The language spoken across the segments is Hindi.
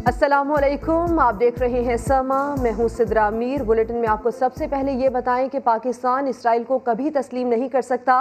अस्सलामुअलैकुम, आप देख रहे हैं समा। मैं हूं सिद्रा मीर। बुलेटिन में आपको सबसे पहले ये बताएं कि पाकिस्तान इसराइल को कभी तस्लीम नहीं कर सकता।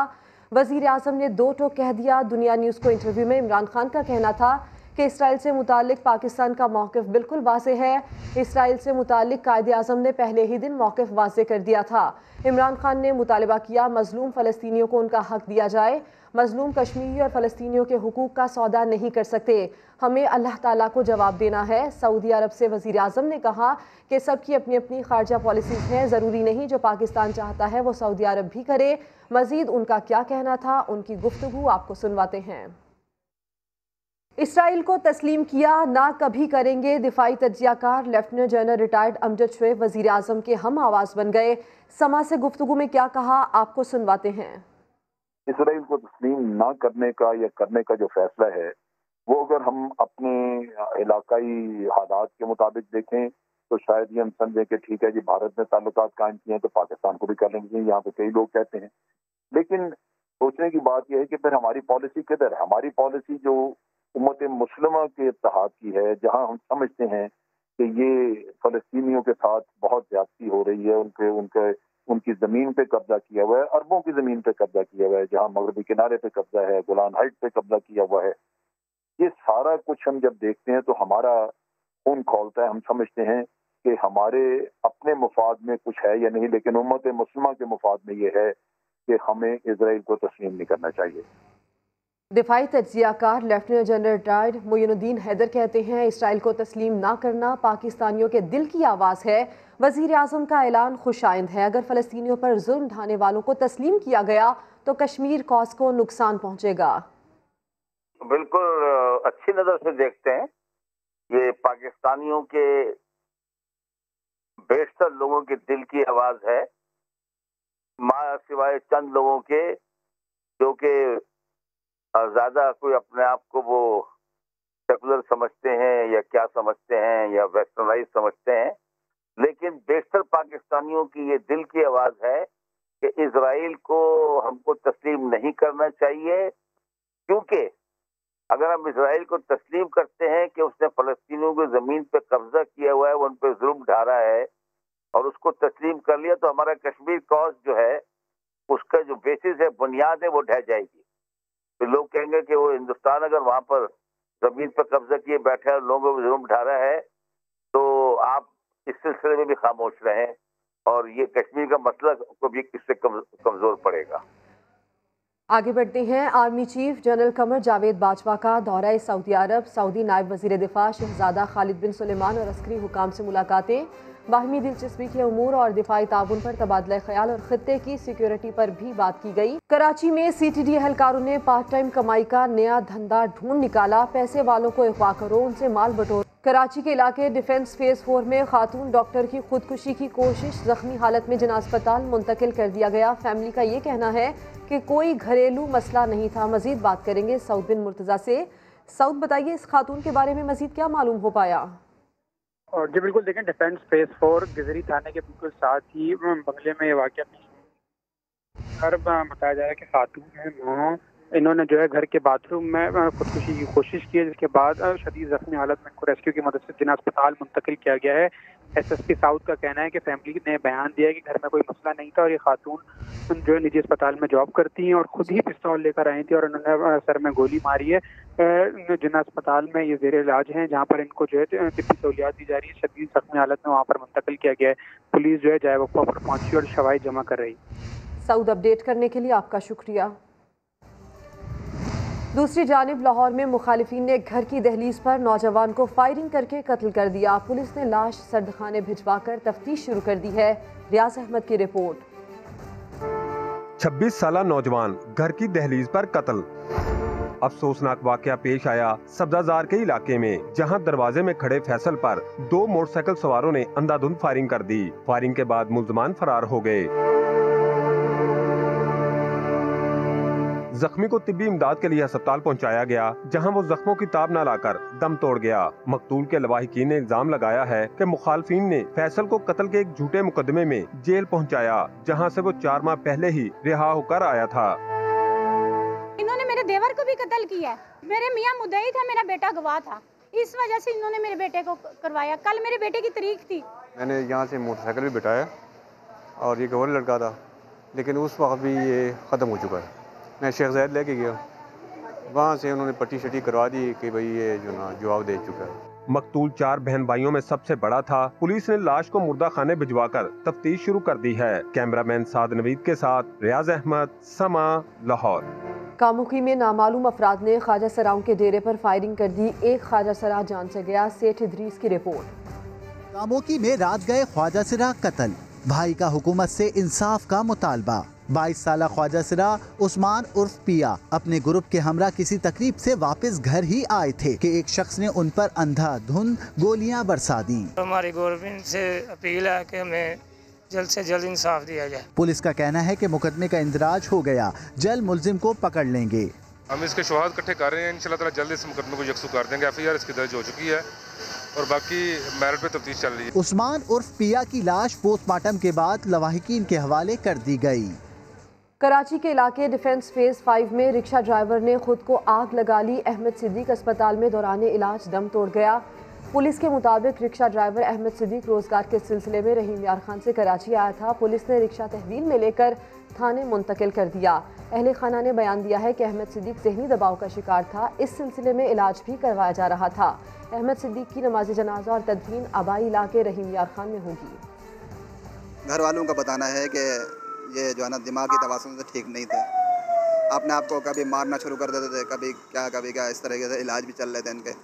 वजीर आजम ने दो टोक कह दिया। दुनिया न्यूज़ को इंटरव्यू में इमरान खान का कहना था कि इसराइल से मुतालिक पाकिस्तान का मौक़िफ़ बिल्कुल वाज़ेह है। इसराइल से मुतालिक कायदे आज़म ने पहले ही दिन मौक़िफ़ वाज़ेह कर दिया था। इमरान खान ने मुतालबा किया मज़लूम फ़लस्तीनियों को उनका हक दिया जाए। मज़लूम कश्मीरी और फ़लस्तीनियों के हुकूक का सौदा नहीं कर सकते, हमें अल्लाह ताला को जवाब देना है। सऊदी अरब से वज़ीर आज़म ने कहा कि सबकी अपनी अपनी खारजा पॉलिसीज़ हैं, ज़रूरी नहीं जो पाकिस्तान चाहता है वो सऊदी अरब भी करे। मज़ीद उनका क्या कहना था, उनकी गुफ्तगू आपको सुनवाते हैं। इसराइल को तस्लीम किया ना कभी करेंगे। दिफाई तज्जियाकार lieutenant general retired Amjad Shoaib वज़ीर आज़म के हम आवाज़ बन गए। समा से गुफ्तगू में क्या कहा, आपको सुनवाते हैं। इसराइल को तस्लीम ना करने का या करने का जो फैसला है वो अगर हम अपने इलाकाई हालात के मुताबिक देखें तो शायद ये हम समझें कि ठीक है जी, भारत ने ताल्लुकात कायम किए हैं तो पाकिस्तान को भी कर लेंगे। यहाँ पे कई लोग कहते हैं, लेकिन सोचने की बात यह है कि फिर हमारी पॉलिसी किधर है। हमारी पॉलिसी जो उम्मत मुस्लिमा के इत्तेहाद की है, जहाँ हम समझते हैं कि ये फलस्तीनियों के साथ बहुत ज्यादती हो रही है, उनके उनके उनकी जमीन पे कब्जा किया हुआ है, अरबों की जमीन पे कब्जा किया हुआ है, जहाँ मगरबी किनारे पे कब्जा है, गोलान हाइट पे कब्जा किया हुआ है। ये सारा कुछ हम जब देखते हैं तो हमारा खून खौलता है। हम समझते हैं कि हमारे अपने मुफाद में कुछ है या नहीं, लेकिन उम्मत मुस्लिमा के मुफाद में ये है कि हमें इजराइल को तस्लीम नहीं करना चाहिए। दिफाई तज्जियाकार lieutenant general retired Moinuddin Haider कहते हैं इसराइल को तस्लीम ना करना पाकिस्तानियों के दिल की आवाज़ है। वज़ीर आज़म का ऐलान खुशाइंद है। अगर फ़लस्तीनियों पर जुल्म ढाने वालों को तस्लीम किया गया तो कश्मीर कॉज को नुकसान पहुँचेगा। बिल्कुल अच्छी नज़र से देखते हैं, ये पाकिस्तानियों के बेशतर लोगों के दिल की आवाज़ है, सिवाय चंद लोगों के जो कि ज़्यादा कोई अपने आप को वो सेकुलर समझते हैं या क्या समझते हैं या वेस्टर्नाइज समझते हैं, लेकिन बेशतर पाकिस्तानियों की ये दिल की आवाज़ है कि इजराइल को हमको तस्लीम नहीं करना चाहिए, क्योंकि अगर हम इजराइल को तस्लीम करते हैं कि उसने फ़लस्तीनियों की ज़मीन पे कब्जा किया हुआ है, उन पे जुल्म ढारा है और उसको तस्लीम कर लिया तो हमारा कश्मीर कॉज जो है उसका जो बेसिस है, बुनियाद है, वो ढह जाएगी। तो लोग कहेंगे कि वो हिंदुस्तान अगर वहां पर जमीन पर कब्जा किए बैठा है, लोगों को जुल्म ढारा है, तो आप इस सिलसिले में भी खामोश रहें और ये कश्मीर का मसला को भी इससे कमजोर पड़ेगा। आगे बढ़ते हैं। Army chief general Qamar Javed Bajwa का दौरा सऊदी अरब। सऊदी नायब वजीर दिफा शहजादा खालिद बिन सुलेमान और अस्करी हुकाम से मुलाकातें। बाहमी दिलचस्पी के उमूर और दिफाई ताउन पर तबादला ख्याल और खित्ते की सिक्योरिटी पर भी बात की गई। कराची में CTD एहलकारों ने पार्ट टाइम कमाई का नया धंधा ढूंढ निकाला। पैसे वालों को अगवा करो, उनसे माल बटोरो। कराची के इलाके डिफेंस फेज 4 में खातून डॉक्टर की खुदकुशी की कोशिश, जख्मी हालत में जिना अस्पताल मुंतकिल कर दिया गया। फैमिली का ये कहना है कि कोई घरेलू मसला नहीं था। मजीद बात करेंगे सऊद बिन मुर्तजा से। सऊद, बताइए इस खातून के बारे में मजीद क्या मालूम हो पाया? और जी बिल्कुल, देखें डिफेंस फेज 4 गजरी थाने के बिल्कुल साथ ही बंगले में ये वाक़या बताया जा रहा है कि खातून है वहाँ, इन्होंने जो है घर के बाथरूम में खुदकुशी की कोशिश की, जिसके बाद शदीद जख्मी हालत में इनको रेस्क्यू की मदद से जिना अस्पताल मुंतकिल किया गया है। SSP साउथ का कहना है कि फैमिली ने बयान दिया है कि घर में कोई मसला नहीं था और ये खातून जो है निजी अस्पताल में जॉब करती हैं और खुद ही पिस्तौल लेकर आई थी और उन्होंने सर में गोली मारी है। जिना अस्पताल में ये ज़ेर इलाज हैं, जहाँ पर इनको जो है तिब्बी सहूलियात दी जा रही है। शदीद जख्मी हालत में वहाँ पर मुंतकिल किया गया है। पुलिस जो है जाए वक़्फ़ा पर पहुंची और शवाहिद जमा कर रही। सऊद, अपडेट करने के लिए आपका शुक्रिया। दूसरी जानिब लाहौर में मुखालिफिन ने घर की दहलीज पर नौजवान को फायरिंग करके कत्ल कर दिया। पुलिस ने लाश सर्दखाने भिजवाकर तफ्तीश शुरू कर दी है। रियाज अहमद की रिपोर्ट। 26 साला नौजवान घर की दहलीज पर कत्ल। अफसोसनाक वाकया पेश आया सब्जाजार के इलाके में, जहां दरवाजे में खड़े फैसल पर 2 मोटरसाइकिल सवारों ने अंधाधुंध फायरिंग कर दी। फायरिंग के बाद मुल्जमान फरार हो गए। जख्मी को तिब्बी इमदाद के लिए अस्पताल पहुंचाया गया, जहां वो जख्मों की ताब न लाकर दम तोड़ गया। मकतूल के लवाहिकीन ने इल्जाम लगाया है कि मुखालफिन ने फैसल को कत्ल के एक झूठे मुकदमे में जेल पहुंचाया, जहां से वो 4 माह पहले ही रिहा होकर आया था। इन्होंने मेरे देवर को भी कत्ल किया। मेरे मियाँ मुद्दई था, मेरा बेटा गवाह था। इस वजह से इन्होंने मेरे बेटे को करवाया। कल मेरे बेटे की तारीख थी। मैंने यहाँ से मोटरसाइकिल भी बिठाया और ये गवर्नर लड़का था, लेकिन उस वक्त भी ये ख़त्म हो चुका है। मैं शेख ज़ैद लेके गया, वहाँ से उन्होंने पट्टी शट्टी करवा दी कि भाई ये जो ना जवाब दे चुका है। मकतूल 4 बहन भाइयों में सबसे बड़ा था। पुलिस ने लाश को मुर्दा खाने भिजवाकर तफ्तीश शुरू कर दी है। कैमरामैन साद नवीद के साथ रियाज अहमद, समा, लाहौर। कामुकी में नामालूम अफराद ने ख्वाजा सराओं के डेरे पर फायरिंग कर दी। एक ख्वाजा सरा जान से गया। सेठ इदरीस की रिपोर्ट। कामुकी में रात गए ख्वाजा सरा कत्ल, भाई का हुकूमत से इंसाफ का मुतालबा। 22 साला ख्वाजा सरा उस्मान उर्फ पिया अपने ग्रुप के हमरा किसी तकरीब से वापस घर ही आए थे कि एक शख्स ने उन पर अंधाधुंध गोलियां बरसा दी। हमारी गवर्नमेंट से अपील है कि हमें जल्द से जल्द इंसाफ दिया जाए। पुलिस का कहना है कि मुकदमे का इंदराज हो गया, जल्द मुलजिम को पकड़ लेंगे। हम इसके शवाहद इकट्ठे कर रहे हैं, इंशाल्लाह ताला जल्द इस मुकदमे को यकसू कर देंगे। FIR इसकी दर्ज हो चुकी है और बाकी मेरिट पे तफ्तीश चल रही है। उस्मान उर्फ पिया की लाश पोस्टमार्टम के बाद लवाहिकीन के हवाले कर दी गई। कराची के इलाके डिफेंस फेज 5 में रिक्शा ड्राइवर ने खुद को आग लगा ली। अहमद सिद्दीक अस्पताल में दौरान इलाज दम तोड़ गया। पुलिस के मुताबिक रिक्शा ड्राइवर अहमद सिद्दीक रोजगार के सिलसिले में रहीम यार खान से कराची आया था। पुलिस ने रिक्शा तहवील में लेकर थाने मुंतकिल कर दिया। अहले खाना ने बयान दिया है कि अहमद सिद्दीक ज़हनी दबाव का शिकार था। इस सिलसिले में इलाज भी करवाया जा रहा था। अहमद सिद्दीक की नमाज जनाजा और तदफीन आबाई इलाके रहीम यार खान में होगी। घर वालों का बताना है कि ये जो है ना दिमागी तवाज़ुन से ठीक नहीं थे। अपने आप को कभी मारना शुरू कर देते थे, कभी क्या इस तरीके से इलाज भी चल रहे थे इनके।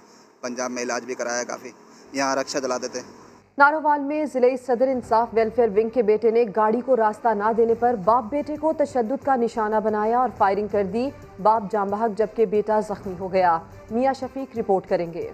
पंजाब में इलाज भी कराया काफ़ी, यहाँ रक्षा चलाते थे। नारोवाल में जिले सदर इंसाफ वेलफेयर विंग के बेटे ने गाड़ी को रास्ता ना देने पर बाप बेटे को तशद्दुद का निशाना बनाया और फायरिंग कर दी। बाप जान बहक जबकि बेटा जख्मी हो गया। मियां शफीक रिपोर्ट करेंगे।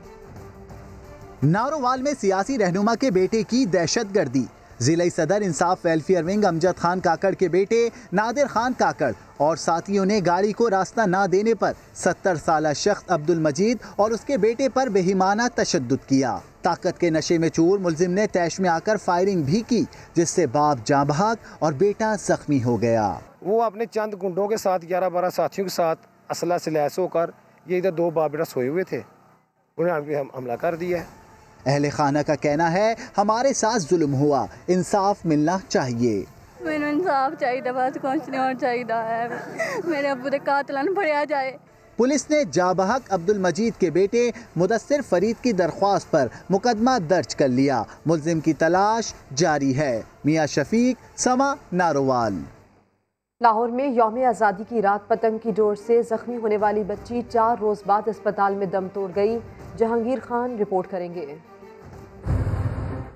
नारोवाल में सियासी रहनुमा के बेटे की दहशतगर्दी। जिले सदर इंसाफ वेलफेयर विंग अमजद खान काकड़ के बेटे नादिर खान काकड़ और साथियों ने गाड़ी को रास्ता ना देने पर 70 साला शख्स अब्दुल मजीद और उसके बेटे पर बेहिमाना तशद्दुद किया। ताकत के नशे में चूर मुलजिम ने तैश में आकर फायरिंग भी की, जिससे बाप जाँ बहक और बेटा जख्मी हो गया। वो अपने चंद गुंडों के साथ 11-12 साथियों के साथ असला से लैस होकर ये इधर 2 बाप बेटा सोए हुए थे, उन्हें हमला कर दिया। अहले खाना का कहना है हमारे साथ जुल्म हुआ, इंसाफ मिलना चाहिए। मैंने इंसाफ चाहिए, बस कुछ नहीं और चाहिए है। मेरे अब्बू दे कातलान फड़िया जाए। पुलिस ने जाबहक अब्दुल मजीद के बेटे मुदस्सिर फरीद की दरख्वास्त पर मुकदमा दर्ज कर लिया। मुलजिम की तलाश जारी है। मियां शफीक, समा, नारोवाल। लाहौर में यौम आज़ादी की रात पतंग की डोर से जख्मी होने वाली बच्ची 4 रोज बाद अस्पताल में दम तोड़ गई। जहांगीर खान रिपोर्ट करेंगे।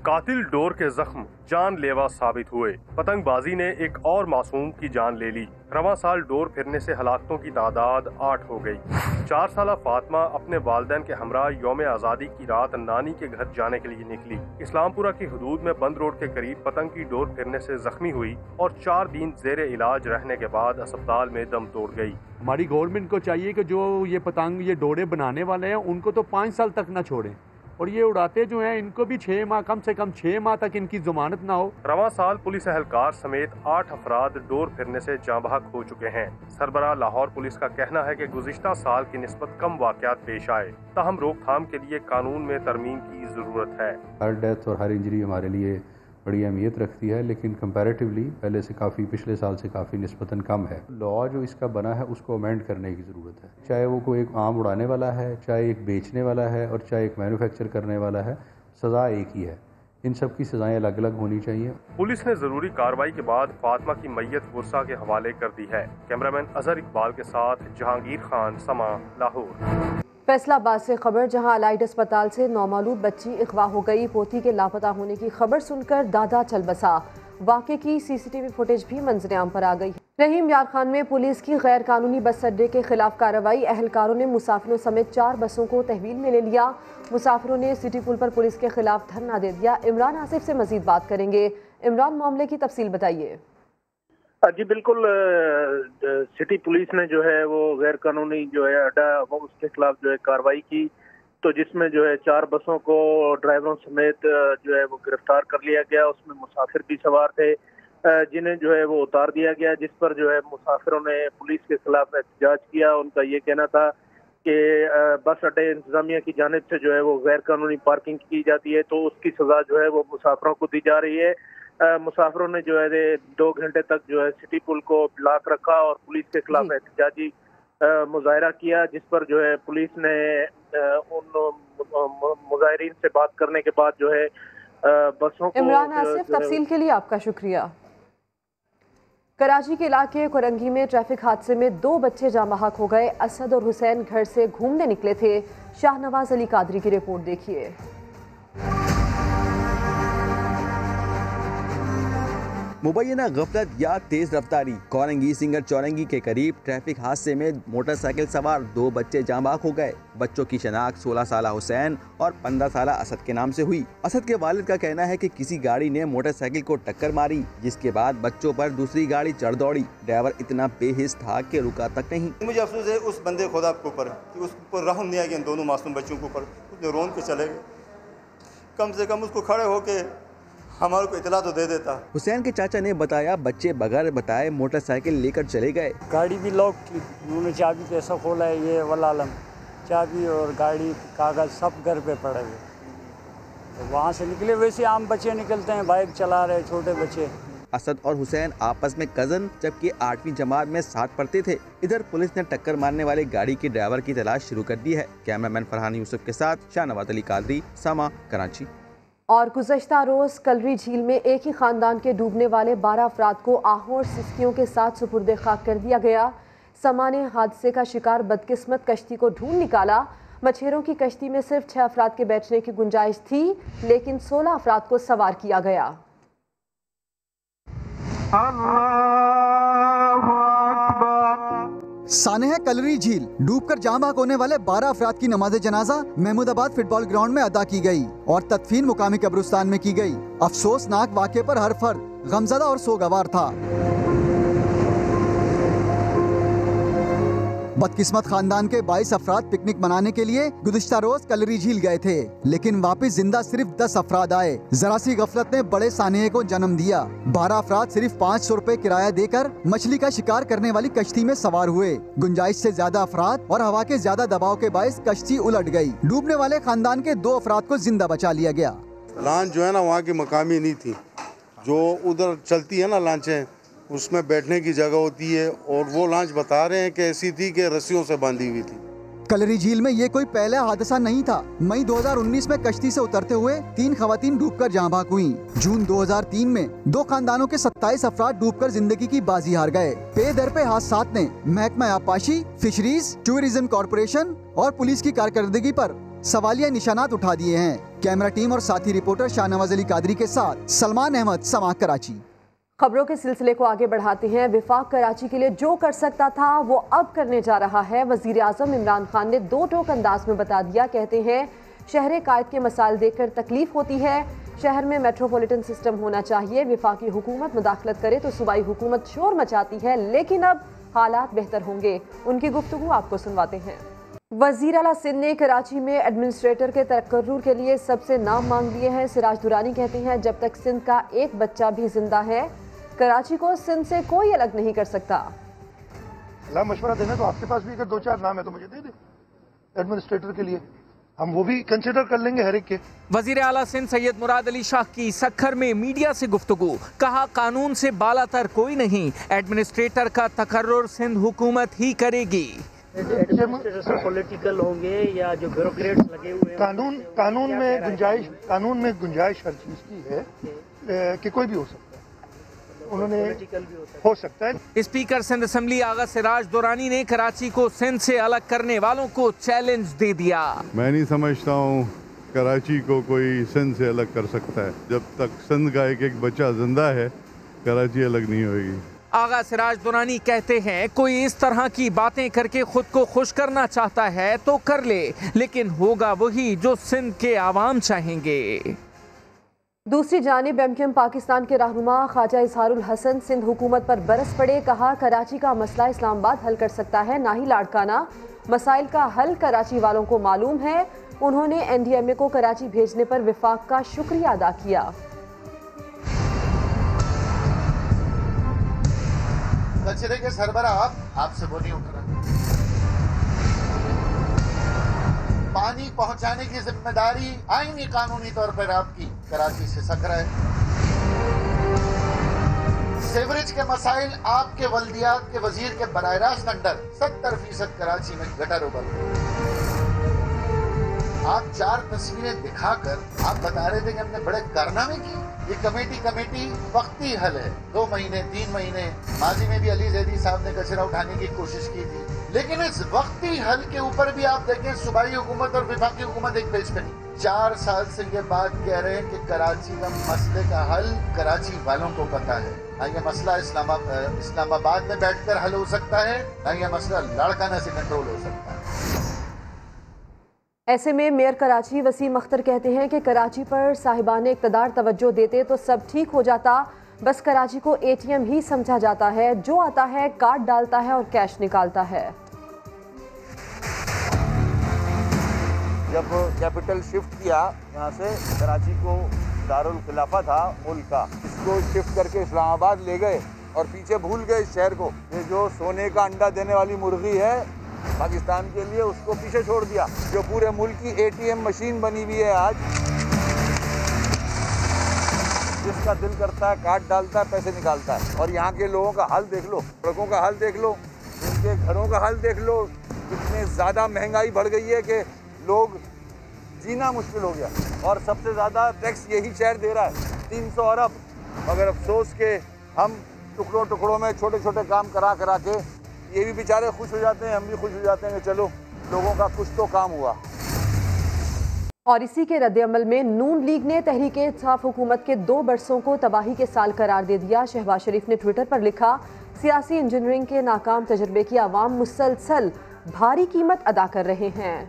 कातिल डोर के जख्म जानलेवा साबित हुए। पतंगबाजी ने एक और मासूम की जान ले ली। रवां साल डोर फिरने से हलाकतों की तादाद 8 हो गई। 4 साला फातिमा अपने वालिदैन के हमरा यौम आज़ादी की रात नानी के घर जाने के लिए निकली। इस्लामपुरा की हदूद में बंद रोड के करीब पतंग की डोर फिरने से जख्मी हुई और 4 दिन जेर इलाज रहने के बाद अस्पताल में दम तोड़ गई। हमारी गवर्नमेंट को चाहिए कि जो ये पतंग ये डोरे बनाने वाले हैं उनको तो 5 साल तक न छोड़ें, और ये उड़ाते जो हैं इनको भी 6 माह, कम से कम 6 माह तक इनकी जमानत ना हो। रवां साल पुलिस एहलकार समेत 8 अफराद डोर फिरने से जाँ बहक हो चुके हैं। सरबराह लाहौर पुलिस का कहना है कि गुज़िश्ता साल की निस्बत कम वाक़यात पेश आए, ताहम रोकथाम के लिए कानून में तरमीम की ज़रूरत है। हर डेथ और हर इंजरी हमारे लिए बड़ी अहमियत रखती है, लेकिन कंपैरेटिवली पहले से काफ़ी, पिछले साल से काफ़ी निस्बतन कम है। लॉ जो इसका बना है उसको अमेंड करने की ज़रूरत है। चाहे वो कोई एक आम उड़ाने वाला है, चाहे एक बेचने वाला है और चाहे एक मैन्युफैक्चर करने वाला है, सज़ा एक ही है। इन सब की सज़ाएँ अलग अलग होनी चाहिए। पुलिस ने ज़रूरी कार्रवाई के बाद फातिमा की मैयत गुरसा के हवाले कर दी है। कैमरामैन अजहर इकबाल के साथ जहांगीर खान, समा, लाहौर। फैसलाबाद से खबर, जहां अलाइड अस्पताल से नौमौलूद बच्ची अगवा हो गई। पोती के लापता होने की खबर सुनकर दादा चल बसा। वाक़े की CCTV फुटेज भी मंजर आम पर आ गई। रहीम यार खान में पुलिस की गैर कानूनी बस अड्डे के खिलाफ कार्रवाई। अहलकारों ने मुसाफिरों समेत 4 बसों को तहवील में ले लिया। मुसाफिरों ने सिटी पुल पर पुलिस के खिलाफ धरना दे दिया। इमरान आसिफ से मजीद बात करेंगे। इमरान, मामले की तफसील बताइए। जी बिल्कुल, सिटी पुलिस ने जो है वो गैर कानूनी जो है अड्डा वो उसके खिलाफ जो है कार्रवाई की, तो जिसमें जो है 4 बसों को ड्राइवरों समेत जो है वो गिरफ्तार कर लिया गया। उसमें मुसाफिर भी सवार थे जिन्हें जो है वो उतार दिया गया, जिस पर जो है मुसाफिरों ने पुलिस के खिलाफ एहतजाज किया। उनका ये कहना था कि बस अड्डे इंतजामिया की जानिब से जो है वो गैर कानूनी पार्किंग की जाती है, तो उसकी सजा जो है वो मुसाफिरों को दी जा रही है। मुसाफिरों ने जो है 2 घंटे तक जो है सिटी पुल को ब्लॉक रखा और पुलिस के खिलाफ एहतजाजी मुजाहरा किया, जिस पर जो है पुलिस ने उन मुजाहिरीन से बात करने के बाद जो है बसों को। इमरान आसिफ, तफसील के लिए आपका शुक्रिया। कराची के इलाके कोरंगी में ट्रैफिक हादसे में 2 बच्चे जाँ बहक हो गए। असद और हुसैन घर से घूमने निकले थे। शाहनवाज अली कादरी की रिपोर्ट देखिए। मुबैना गफलत या तेज रफ्तारी। कोरंगी सिंगर चौरंगी के करीब ट्रैफिक हादसे में मोटरसाइकिल सवार 2 बच्चे जाँ बहक हो गए। बच्चों की शनाख्त 16 साला हुसैन और 15 साला असद के नाम से हुई। असद के वालिद का कहना है कि किसी गाड़ी ने मोटरसाइकिल को टक्कर मारी, जिसके बाद बच्चों पर दूसरी गाड़ी चढ़ दौड़ी। ड्राइवर इतना बेहिस था कि रुका तक नहीं। मुझे अफसोस है उस बंदे खुदा के ऊपर कि उस पर रहम नहीं आया इन दोनों मासूम बच्चों के ऊपर। उसने रोन के चले गए, कम से कम उसको खड़े होके हमारे को इतला तो दे देता। हुसैन के चाचा ने बताया बच्चे बगैर बताए मोटरसाइकिल लेकर चले गए। गाड़ी भी लॉक थी, उन्होंने चाबी पे ऐसा खोला है, ये वल्लालम चाबी और गाड़ी कागज सब घर पे पड़े हुए। तो वहाँ से निकले वैसे आम बच्चे निकलते हैं, बाइक चला रहे छोटे बच्चे। असद और हुसैन आपस में कजन, जबकि 8वीं जमात में साथ पढ़ते थे। इधर पुलिस ने टक्कर मारने वाले गाड़ी के ड्राइवर की तलाश शुरू कर दी है। कैमरामैन फरहान यूसुफ के साथ शाहनवाज अली कादरी, समा, कराची। और गुज़श्ता रोज़ कलरी झील में एक ही खानदान के डूबने वाले 12 अफराद को आहों और सिसकियों के साथ सुपुर्द खाक कर दिया गया। समा ने हादसे का शिकार बदकिस्मत कश्ती को ढूंढ निकाला। मछेरों की कश्ती में सिर्फ 6 अफराद के बैठने की गुंजाइश थी, लेकिन 16 अफराद को सवार किया गया। सानेह कलरी झील डूबकर जाँ बहक होने वाले 12 अफराद की नमाज जनाजा महमूदाबाद फुटबॉल ग्राउंड में अदा की गई और तदफीन मुकामी कब्रिस्तान में की गई। अफसोसनाक वाक़े पर हर फर्द गमज़दा और सोगवार था। बदकिस्मत खानदान के 22 अफराद पिकनिक मनाने के लिए गुज़िश्ता रोज कलरी झील गए थे, लेकिन वापस जिंदा सिर्फ 10 अफराद आए। जरा सी गफलत ने बड़े सानेह को जन्म दिया। 12 अफराद सिर्फ 500 रुपए किराया देकर मछली का शिकार करने वाली कश्ती में सवार हुए। गुंजाइश से ज्यादा अफराद और हवा के ज्यादा दबाव के बायस कश्ती उलट गई। डूबने वाले खानदान के 2 अफराद को जिंदा बचा लिया गया। लॉन्च जो है ना वहाँ की मकामी नहीं थी, जो उधर चलती है ना लॉन्चें, उसमें बैठने की जगह होती है, और वो लॉन्च बता रहे हैं कि ऐसी थी कि रस्सियों से बांधी हुई थी। कलरी झील में ये कोई पहला हादसा नहीं था। मई 2019 में कश्ती से उतरते हुए 3 खवातीन डूबकर जाँ बहक हुई। जून 2003 में 2 खानदानों के 27 अफराद डूबकर जिंदगी की बाजी हार गए। पे दर पे हादसात ने महकमा आबपाशी, फिशरीज, टूरिज्म कॉर्पोरेशन और पुलिस की कारकर्दगी पर सवालिया निशानात उठा दिए हैं। कैमरा टीम और साथी रिपोर्टर शाहनवाज अली कादरी के साथ सलमान अहमद, समा, कराची। खबरों के सिलसिले को आगे बढ़ाते हैं। विफाक कराची के लिए जो कर सकता था वो अब करने जा रहा है। वजीर आजम इमरान खान ने 2 टोक अंदाज में बता दिया। कहते हैं शहर कायद के मसाइल देखकर तकलीफ होती है। शहर में मेट्रोपॉलिटन सिस्टम होना चाहिए। विफाकी हुकूमत मुदाखलत करे तो सूबाई हुकूमत शोर मचाती है, लेकिन अब हालात बेहतर होंगे। उनकी गुफ्तगू आपको सुनवाते हैं। वजीर आला सिंध ने कराची में एडमिनिस्ट्रेटर के तकर्रुर के लिए सबसे नाम मांग लिए हैं। सिराज दुरानी कहते हैं जब तक सिंध का एक बच्चा भी जिंदा है, कराची को सिंध से कोई अलग नहीं कर सकता। अल्लाह मशवरा देना, तो आपके पास भी अगर 2-4 नाम है तो मुझे दे दे एडमिनिस्ट्रेटर के लिए, हम वो भी कंसिडर कर लेंगे हर एक के। वजीर आला सिंध सैयद मुराद अली शाह की सखर में मीडिया से गुफ्तगू। कहा कानून से बालातर कोई नहीं, एडमिनिस्ट्रेटर का तकर्रुर सिंध हुकूमत ही करेगी। पॉलिटिकल होंगे या जो ब्यूरोक्रेट्स लगे हुए हैं। कानून में गुंजाइश हर चीज की है कि कोई भी हो सकता है, उन्होंने हो सकता है। स्पीकर सिंध असेंबली आगा सिराज दुरानी ने कराची को सिंध से अलग करने वालों को चैलेंज दे दिया। मैं नहीं समझता हूँ कराची को कोई सिंध से अलग कर सकता है। जब तक सिंध का एक बच्चा जिंदा है, कराची अलग नहीं होगी। आगा सिराज दुरानी कहते हैं कोई इस तरह की बातें करके खुद को खुश करना चाहता है तो कर ले, लेकिन होगा वही जो सिंध के आवाम चाहेंगे। दूसरी जानिब एमक्यूएम पाकिस्तान के रहनुमा ख्वाजा इजहारुल हसन सिंध हुकूमत पर बरस पड़े। कहा कराची का मसला इस्लामाबाद हल कर सकता है, ना ही लाड़काना। मसाइल का हल कराची वालों को मालूम है। उन्होंने एनडीएमए को कराची भेजने पर विफाक का शुक्रिया अदा किया। के सरबराह आपसे वो नहीं उठ रहा। पानी पहुंचाने की जिम्मेदारी आईनी कानूनी तौर पर आपकी कराची से सकरा है। सेवरेज के मसाइल आपके वल्दियात के वजीर के बराह रास्त अंडर 70% कराची में गटर उबल। आप 4 तस्वीरें दिखाकर आप बता रहे थे कि हमने बड़े कारनामे किए। ये कमेटी वक्ती हल है, 2 महीने 3 महीने। माजी में भी अली जैदी साहब ने कचरा उठाने की कोशिश की थी, लेकिन इस वक्ती हल के ऊपर भी आप देखें सूबाई हुकूमत और विफाकी हुकूमत एक पेज पे नहीं। 4 साल से ये बात कह रहे हैं कि कराची का मसले का हल कराची वालों को पता है। ना ये मसला इस्लामाबाद में बैठकर हल हो सकता है, ना ये मसला लाड़काना से कंट्रोल हो सकता है। ऐसे में मेयर कराची वसीम अख्तर कहते हैं कि कराची पर साहिबान इक़्तिदार तवज्जो देते तो सब ठीक हो जाता। बस कराची को ATM ही समझा जाता है, जो आता है कार्ड डालता है और कैश निकालता है। जब कैपिटल शिफ्ट किया यहाँ से, कराची को दारुल खिलाफा था मुल्क का, इसको शिफ्ट करके इस्लामाबाद ले गए और पीछे भूल गए इस शहर को। ये जो सोने का अंडा देने वाली मुर्गी है पाकिस्तान के लिए, उसको पीछे छोड़ दिया। जो पूरे मुल्क की ATM मशीन बनी हुई है आज, जिसका दिल करता है कार्ड डालता है, पैसे निकालता है। और यहाँ के लोगों का हाल देख लो, सड़कों का हाल देख लो, उनके घरों का हाल देख लो। इतने ज़्यादा महंगाई बढ़ गई है कि लोग जीना मुश्किल हो गया। और सबसे ज़्यादा टैक्स यही शहर दे रहा है, 300 अरब। मगर अफसोस के हम टुकड़ों टुकड़ों में छोटे छोटे काम करा करा के ये भी बेचारे खुश हो जाते हैं, हम भी खुश हो जाते हैं कि चलो लोगों का कुछ तो काम हुआ। और इसी के रद्द-ए-अमल में नून लीग ने तहरीक-ए-इंसाफ हुकूमत के 2 बरसों को तबाही के साल करार दे दिया। शहबाज शरीफ ने ट्विटर पर लिखा, सियासी इंजीनियरिंग के नाकाम तजर्बे की आवाम मुसलसल भारी कीमत अदा कर रहे हैं।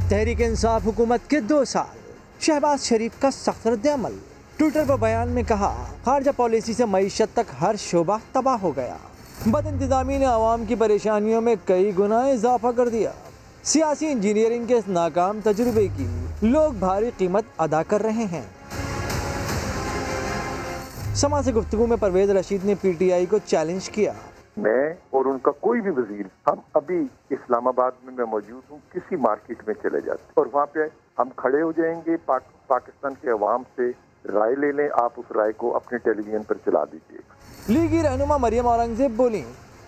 तहरीक-ए-इंसाफ हुकूमत के 2 साल, शहबाज शरीफ का सख्त रद्द-ए-अमल। ट्विटर पर बयान में कहा, खारजा पॉलिसी से मईशत तक हर शोबा तबाह हो गया। बदइंतजामी ने आवाम की परेशानियों में कई गुना इजाफा कर दिया। सियासी इंजीनियरिंग के इस नाकाम तजुर्बे की लोग भारी कीमत अदा कर रहे हैं। समा से गुफ्तगू में परवेज रशीद ने PTI को चैलेंज किया। मैं और उनका कोई भी वजीर, हम अभी इस्लामाबाद में मैं मौजूद हूँ, किसी मार्केट में चले जाते और वहाँ पे हम खड़े हो जाएंगे, पाकिस्तान के अवाम से राय ले लें, आप उस राय को अपने टेलीविजन पर चला दीजिए। लीगी रहनुमा मरियम औरंगजेब बोली,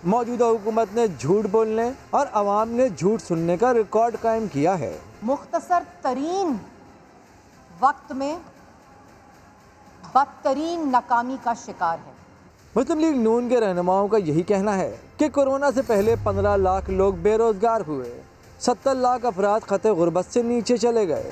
मौजूदा हुकूमत ने झूठ बोलने और अवाम ने झूठ सुनने का रिकॉर्ड कायम किया है। मुख्तसर तरीन वक्त में बदतरीन नाकामी का शिकार है। मुस्लिम लीग नून के रहनुमाओं का यही कहना है कि कोरोना से पहले 15 लाख लोग बेरोजगार हुए, 70 लाख अफराद खते गुर्बत से नीचे चले गए।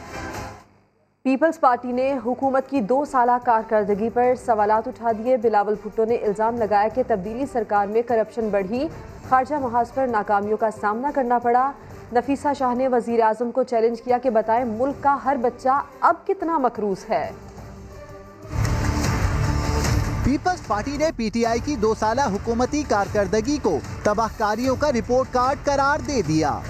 पीपल्स पार्टी ने हुकूमत की 2 साला कारकर्दगी पर सवालात उठा दिए। बिलावल भुट्टो ने इल्ज़ाम लगाया कि तब्दीली सरकार में करप्शन बढ़ी, खारजा महाज पर नाकामियों का सामना करना पड़ा। नफीसा शाह ने वज़ीर आज़म को चैलेंज किया कि बताएं मुल्क का हर बच्चा अब कितना मकरूज़ है। पीपल्स पार्टी ने PTI की 2 साला हुकूमती कारकर्दगी को तबाहकारियों का रिपोर्ट कार्ड करार दे दिया।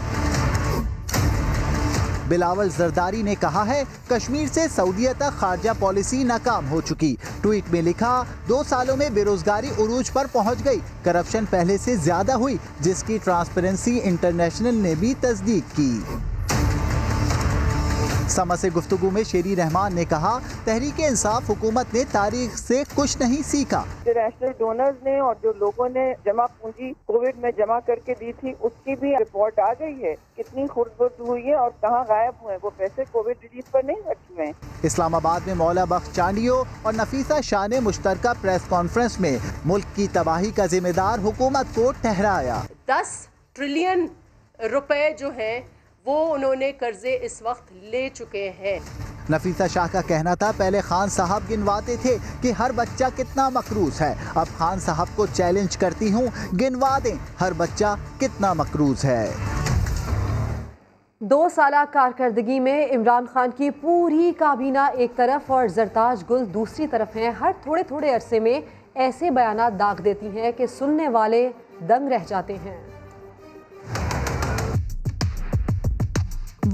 बिलावल जरदारी ने कहा है, कश्मीर से सऊदीया तक खारजा पॉलिसी नाकाम हो चुकी। ट्वीट में लिखा, 2 सालों में बेरोजगारी उरूज पर पहुंच गई, करप्शन पहले से ज्यादा हुई, जिसकी ट्रांसपेरेंसी इंटरनेशनल ने भी तस्दीक की। समा से गुफ्तगू में शेरी रहमान ने कहा, तहरीक-ए-इंसाफ हुकूमत ने तारीख से कुछ नहीं सीखा। इंटरनेशनल डोनर्स ने और जो लोगों ने जमा पूंजी कोविड में जमा करके दी थी, उसकी भी रिपोर्ट आ गई है, कितनी खुर्द हुई है और कहाँ गायब हुए वो पैसे। कोविड रिलीफ पर नहीं रखे हुए। इस्लामाबाद में मौला बख्श चांडियो और नफीसा शाह ने मुश्तरका प्रेस कॉन्फ्रेंस में मुल्क की तबाही का जिम्मेदार हुकूमत को ठहराया। 10 ट्रिलियन रुपए जो है वो उन्होंने कर्जे इस वक्त ले चुके हैं। नफीसा शाह का कहना था, पहले खान साहब गिनवाते थे कि हर बच्चा कितना मकरूज है, अब खान साहब को चैलेंज करती हूँ, गिनवा दें हर बच्चा कितना मकरूज है। 2 साला कारकर्दगी में इमरान खान की पूरी काबीना एक तरफ और जरताज गुल दूसरी तरफ हैं। हर थोड़े थोड़े अरसे में ऐसे बयानात दाग देती हैं कि सुनने वाले दंग रह जाते हैं।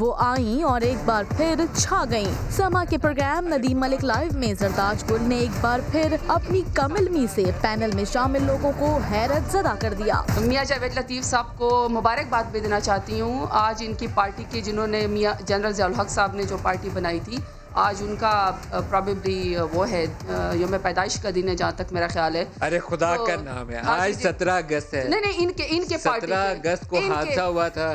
वो आईं और एक बार फिर छा गईं। समा के प्रोग्राम नदीम मलिक लाइव में जरताज गुल ने एक बार फिर अपनी कमिलमी से पैनल में शामिल लोगों को हैरत ज़दा कर दिया। मियां जावेद लतीफ़ साहब को मुबारकबाद भी देना चाहती हूँ। आज इनकी पार्टी के जिन्होंने मियां जनरल ज़ियाउल हक साहब ने जो पार्टी बनाई थी, आज उनका प्रॉबेबली वो है यौम पैदाइश का दिन है, जहाँ तक मेरा ख्याल है। अरे खुदा का नाम है, आज 17 अगस्त है। नहीं, इनके 17 अगस्त को हादसा हुआ था।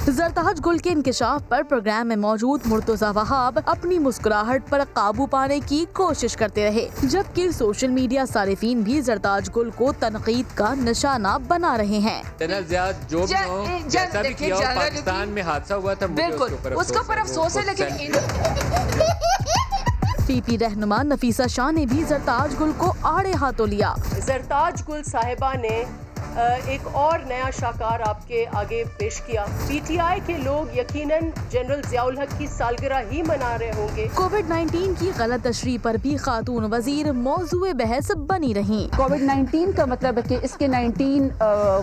जरताज गुल के इंकिशाफ पर प्रोग्राम में मौजूद मुर्तजा वहाब अपनी मुस्कुराहट पर काबू पाने की कोशिश करते रहे, जबकि सोशल मीडिया सारिफीन भी जरताज गुल को तनकीद का निशाना बना रहे हैं। जो भी हो, जैसा भी किया हो, पाकिस्तान में हादसा हुआ था, बिल्कुल उसके ऊपर अफसोस है, लेकिन पीपी रहनुमा नफीसा शाह ने भी जरताज गुल को आड़े हाथों लिया। जरताज गुल साहिबा ने एक और नया शाकार आपके आगे पेश किया। पीटीआई के लोग यकीनन जनरल ज़ियाउल हक की सालगिरह ही मना रहे होंगे। कोविड-19 की गलत तशरीह पर भी खातून वजीर मौजूए बहस बनी रही। कोविड-19 का मतलब है कि इसके 19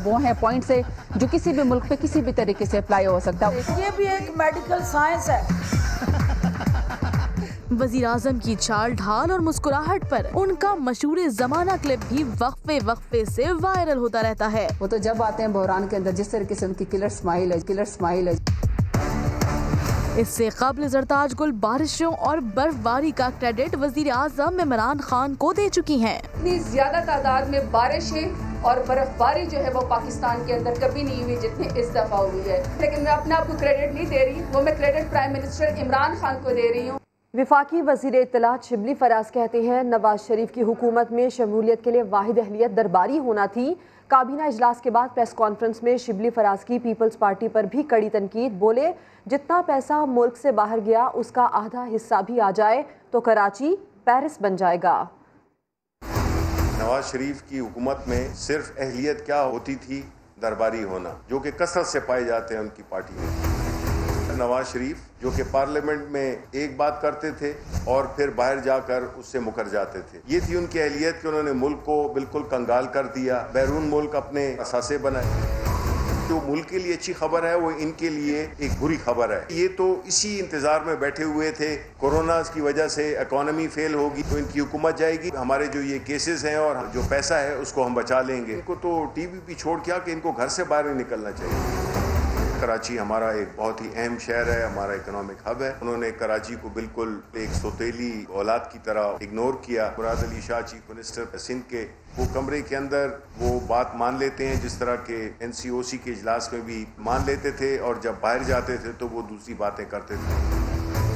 वो हैं पॉइंट्स है जो किसी भी मुल्क पे किसी भी तरीके से अप्लाई हो सकता है। ये भी एक मेडिकल साइंस है। वज़ीर आज़म की चाल ढाल और मुस्कुराहट पर उनका मशहूर ज़माना क्लिप भी वक्फे से वायरल होता रहता है। वो तो जब आते हैं बहरान के अंदर, जिस तरीके से उनकी किलर स्माइल है। इससे कबल जरताज गुल बारिशों और बर्फबारी का क्रेडिट वज़ीर आज़म इमरान खान को दे चुकी हैं। इतनी ज्यादा तादाद में बारिशें और बर्फबारी जो है वो पाकिस्तान के अंदर कभी नहीं हुई जितनी इस दफा हुई है। लेकिन मैं अपने आप को क्रेडिट नहीं दे रही, वो मैं credit prime minister Imran Khan को दे रही हूँ। वफाकी वज़ीर इत्तलात शिबली फराज कहते हैं, नवाज शरीफ की हुकूमत में शमूलियत के लिए वाहिद अहलियत दरबारी होना थी। काबीना इजलास के बाद प्रेस कॉन्फ्रेंस में शिबली फराज की पीपल्स पार्टी पर भी कड़ी तनकीद। बोले, जितना पैसा मुल्क से बाहर गया उसका आधा हिस्सा भी आ जाए तो कराची पेरिस बन जाएगा। नवाज शरीफ की हुकूमत में सिर्फ अहलियत क्या होती थी? दरबारी होना, जो कि कसरत से पाए जाते हैं उनकी पार्टी में। नवाज शरीफ जो कि पार्लियामेंट में एक बात करते थे और फिर बाहर जाकर उससे मुकर जाते थे, ये थी उनकी अहलियत कि उन्होंने मुल्क को बिल्कुल कंगाल कर दिया, बैरून मुल्क अपने असासे बनाए। जो मुल्क के लिए अच्छी खबर है वो इनके लिए एक बुरी खबर है। ये तो इसी इंतजार में बैठे हुए थे, कोरोना की वजह से इकोनॉमी फेल होगी तो इनकी हुकूमत जाएगी, हमारे जो ये केसेस हैं और जो पैसा है उसको हम बचा लेंगे। इनको तो टीवीपी छोड़ के कि इनको घर से बाहर नहीं निकलना चाहिए। कराची हमारा एक बहुत ही अहम शहर है, हमारा इकोनॉमिक हब है। उन्होंने कराची को बिल्कुल एक सौतेली औलाद की तरह इग्नोर किया। मुराद अली शाह चीफ मिनिस्टर सिंध के वो कमरे के अंदर वो बात मान लेते हैं जिस तरह के NCOC के इजलास में भी मान लेते थे, और जब बाहर जाते थे तो वो दूसरी बातें करते थे।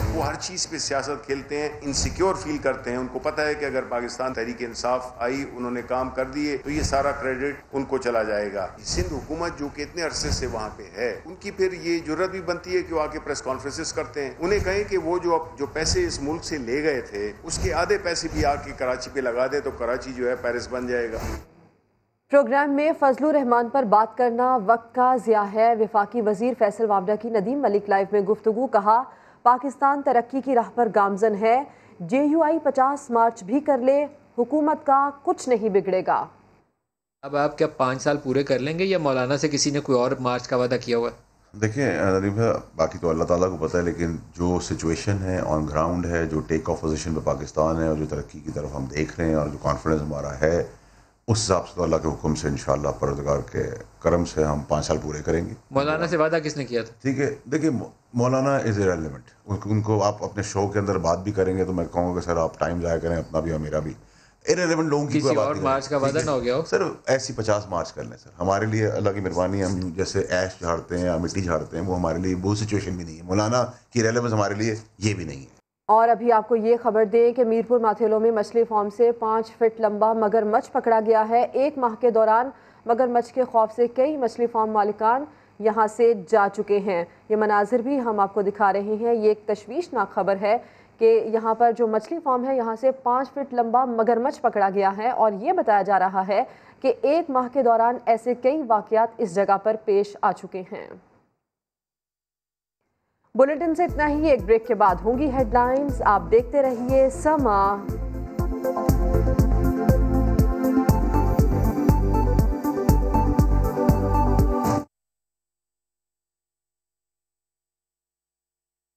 वो हर चीज़ पे सियासत खेलते हैं, इनसिक्योर फील करते हैं। उनको पता है कि अगर पाकिस्तान तहरीक इंसाफ आई, उन्होंने काम कर दिए तो ये सारा क्रेडिट उनको चला जाएगा। सिंध हुकूमत जो कि इतने अरसे से वहाँ पे है, उनकी फिर ये जुर्रत भी बनती है कि वो आके प्रेस कॉन्फ्रेंसेस करते हैं। उन्हें कहें कि वो जो पैसे इस मुल्क से ले गए थे उसके आधे पैसे भी आके कराची पे लगा दे तो कराची जो है पेरिस बन जाएगा। प्रोग्राम में फजलुर रहमान पर बात करना वक्त का ज़िया है। वफाकी वजीर फैसल वावडा की नदीम मलिक लाइव में गुफ्तगू। कहा, पाकिस्तान तरक्की की राह पर गामजन है। JUI 50 मार्च भी कर ले, हुकूमत का कुछ नहीं बिगड़ेगा। अब आप क्या 5 साल पूरे कर लेंगे या मौलाना से किसी ने कोई और मार्च का वादा किया हुआ है? देखिए नदीम भाई, बाकी तो अल्लाह ताला को पता है, लेकिन जो सिचुएशन है ऑन ग्राउंड है, जो टेक ऑफ पोजीशन पे पाकिस्तान है और जो तरक्की की तरफ हम देख रहे हैं और जो कॉन्फिडेंस हमारा है, उस हिसाब से तो अल्लाह के हुक्म से इंशाअल्लाह परवरदिगार के करम से हम 5 साल पूरे करेंगे। मौलाना से वादा किसने किया था? ठीक है, देखिए मौलाना इज़ इररिलेवेंट। उनको आप अपने शो के अंदर बात भी करेंगे तो मैं कहूँगा सर आप टाइम ज़ाया करें अपना भी और मेरा भी। इररिलेवेंट लोगों की कोई बात नहीं। मार्च का वादा ना हो गया हो सर, ऐसी 50 मार्च कर लें सर, हमारे लिए अल्लाह की मेहरबानी। हम जैसे ऐश झाड़ते हैं या मिट्टी झाड़ते हैं, वो हमारे लिए वो सिचुएशन भी नहीं है। मौलाना की रेलेवेंस हमारे लिए ये भी नहीं है। और अभी आपको ये खबर दें कि मीरपुर माथेलो में मछली फार्म से 5 फीट लंबा मगरमच्छ पकड़ा गया है। 1 माह के दौरान मगरमच्छ के खौफ से कई मछली फार्म मालिकान यहाँ से जा चुके हैं। ये मनाजिर भी हम आपको दिखा रहे हैं। ये एक तशवीशनाक खबर है कि यहाँ पर जो मछली फार्म है, यहाँ से 5 फीट लंबा मगरमच्छ पकड़ा गया है और ये बताया जा रहा है कि 1 माह के दौरान ऐसे कई वाक़यात इस जगह पर पेश आ चुके हैं। बुलेटिन से इतना ही। एक ब्रेक के बाद होंगी हेडलाइंस। आप देखते रहिए समा।